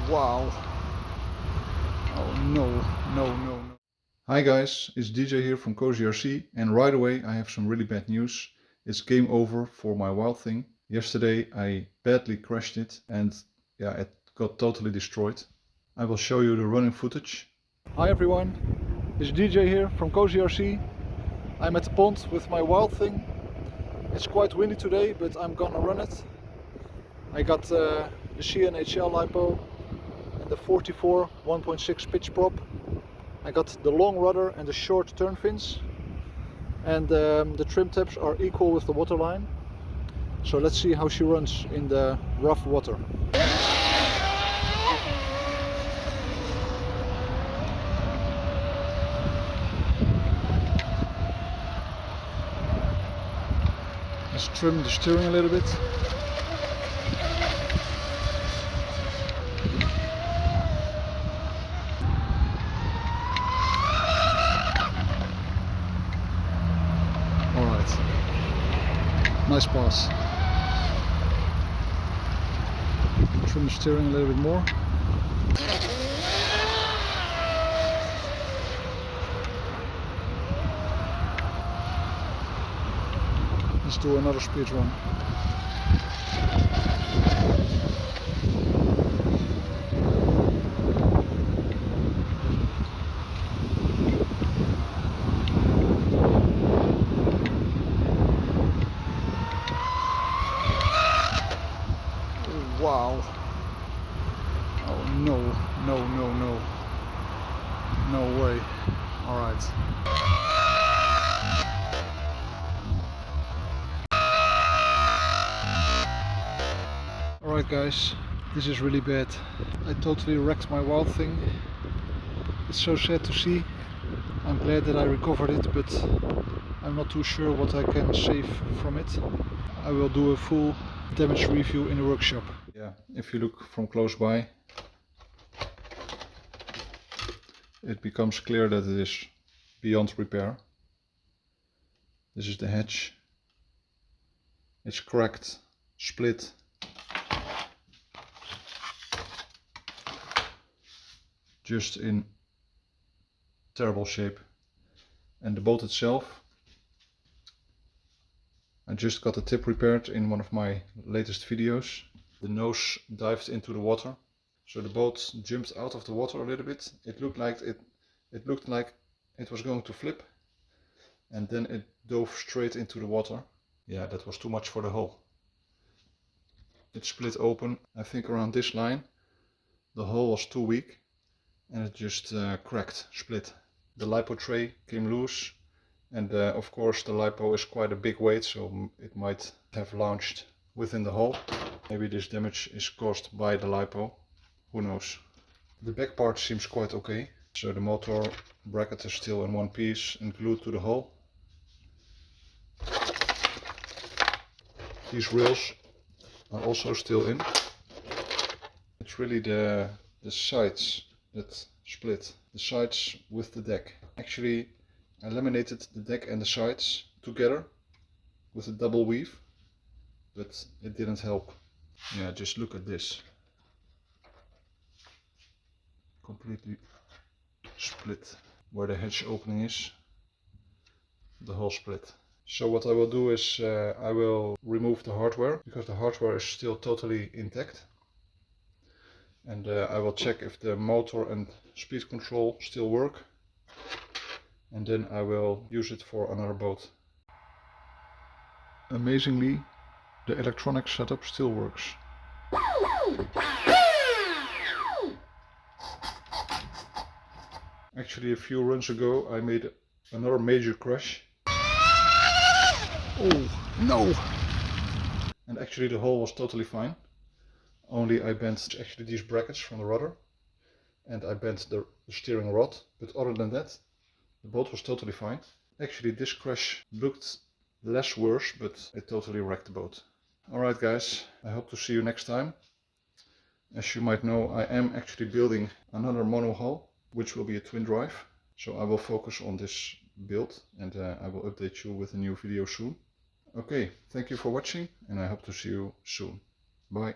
Wow. Oh no, no, no, no. Hi guys, it's DJ here from Cozy RC, and right away I have some really bad news. It's game over for my Wild Thing. Yesterday I badly crashed it and yeah, it got totally destroyed. I will show you the running footage. Hi everyone, it's DJ here from Cozy RC. I'm at the pond with my Wild Thing. It's quite windy today, but I'm gonna run it. I got the CNHL Lipo and the 44 1.6 pitch prop. I got the long rudder and the short turn fins, and the trim tabs are equal with the waterline. So let's see how she runs in the rough water. Let's trim the steering a little bit. Alright, nice pass. Trim the steering a little bit more. Let's do another speed run. Wow. Oh no, no, no, no. No way. Alright. Alright guys, this is really bad. I totally wrecked my Wild Thing. It's so sad to see. I'm glad that I recovered it, but I'm not too sure what I can save from it. I will do a full damage review in the workshop. Yeah, if you look from close by, it becomes clear that it is beyond repair. This is the hatch. It's cracked, split. Just in terrible shape. And the boat itself, I just got the tip repaired in one of my latest videos. The nose dived into the water, so the boat jumped out of the water a little bit. It looked like it was going to flip, and then it dove straight into the water. Yeah, that was too much for the hull. It split open, I think around this line. The hull was too weak, and it just cracked, split. The Lipo tray came loose, and of course the Lipo is quite a big weight, so it might have launched within the hull. Maybe this damage is caused by the Lipo, who knows. The back part seems quite okay, so the motor bracket is still in one piece and glued to the hull. These rails are also still in. It's really the sides that split, the sides with the deck. Actually, I laminated the deck and the sides together with a double weave, but it didn't help. Yeah, just look at this. Completely split. Where the hatch opening is, the whole split. So what I will do is I will remove the hardware, because the hardware is still totally intact. And I will check if the motor and speed control still work. And then I will use it for another boat. Amazingly, the electronic setup still works. Actually, a few runs ago I made another major crash. Oh no! And actually the hull was totally fine. Only I bent actually these brackets from the rudder, and I bent the steering rod, but other than that the boat was totally fine. Actually this crash looked less worse, but it totally wrecked the boat. Alright guys, I hope to see you next time. As you might know, I am actually building another mono hull, which will be a twin drive. So I will focus on this build, and I will update you with a new video soon. Okay, thank you for watching, and I hope to see you soon. Bye.